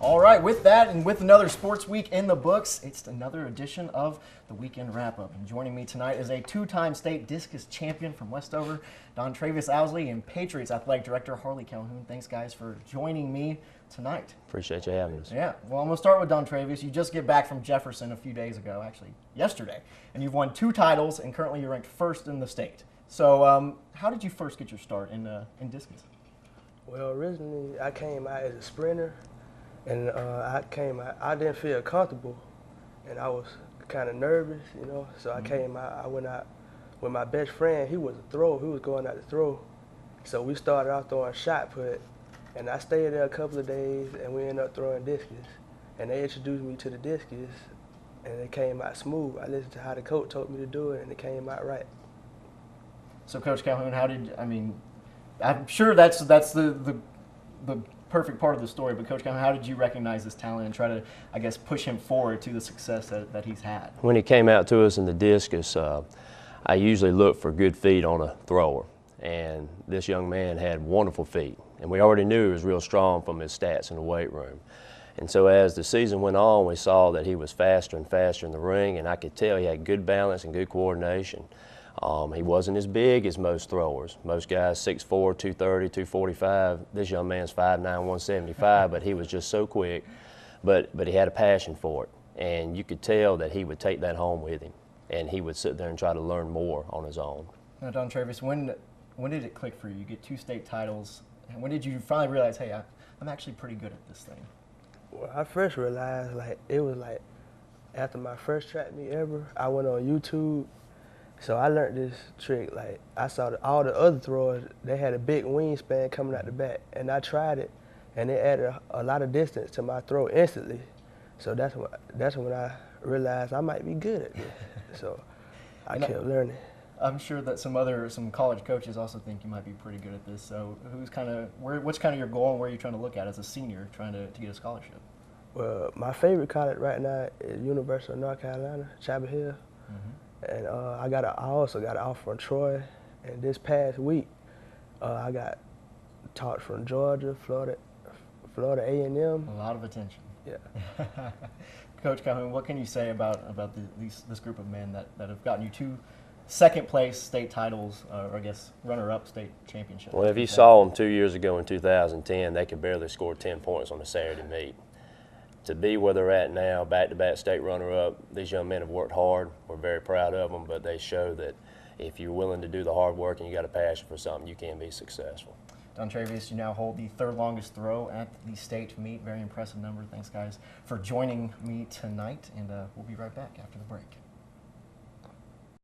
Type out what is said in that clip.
All right, with that and with another sports week in the books, it's another edition of the Weekend Wrap-Up. And joining me tonight is a two-time state discus champion from Westover, Dontrevious Ousley, and Patriots athletic director Harley Calhoun. Thanks, guys, for joining me tonight. Appreciate you having us. Yeah, well, I'm going to start with Dontrevious. You just get back from Jefferson a few days ago, actually yesterday, and you've won 2 titles, and currently you're ranked first in the state. So how did you first get your start in discus? Well, originally I came out as a sprinter. And I didn't feel comfortable, and I was kind of nervous, you know. So I came out, I went out with my best friend. He was a thrower, he was going out to throw. So we started out throwing shot put, and I stayed there a couple of days, and we ended up throwing discus. And they introduced me to the discus, and it came out smooth. I listened to how the coach told me to do it, and it came out right. So, Coach Calhoun, I'm sure that's the perfect part of the story, but Coach Calhoun, how did you recognize this talent and try to, I guess, push him forward to the success that he's had? When he came out to us in the discus, I usually look for good feet on a thrower, and this young man had wonderful feet, and we already knew he was real strong from his stats in the weight room. And so as the season went on, we saw that he was faster and faster in the ring, and I could tell he had good balance and good coordination. He wasn't as big as most throwers. Most guys 6'4", 230, 245. This young man's 5'9", 175, but he was just so quick. But he had a passion for it, and you could tell that he would take that home with him, and he would sit there and try to learn more on his own. Now, Dontrevious, when did it click for you? You get 2 state titles. And when did you finally realize, hey, I'm actually pretty good at this thing? Well, I first realized, it was after my first track meet ever, I went on YouTube. So I learned this trick. I saw all the other throwers, they had a big wingspan coming out the back, and I tried it, and it added a lot of distance to my throw instantly. So that's when I realized I might be good at this. So I kept learning. I'm sure that some college coaches also think you might be pretty good at this. So what's kind of your goal, and where are you trying to look at as a senior trying to get a scholarship? Well, my favorite college right now is University of North Carolina, Chapel Hill. Mm-hmm. And I also got an offer from Troy, and this past week I got talks from Georgia, Florida A&M. A lot of attention. Yeah. Coach Calhoun, what can you say about this group of men that have gotten you 2 second-place state titles, or I guess runner-up state championships? Well, if you saw them 2 years ago in 2010, they could barely score 10 points on a Saturday meet. To be where they're at now, back-to-back state runner-up, these young men have worked hard. We're very proud of them, but they show that if you're willing to do the hard work and you got a passion for something, you can be successful. Dontrevious, you now hold the 3rd longest throw at the state meet. Very impressive number. Thanks, guys, for joining me tonight, and we'll be right back after the break.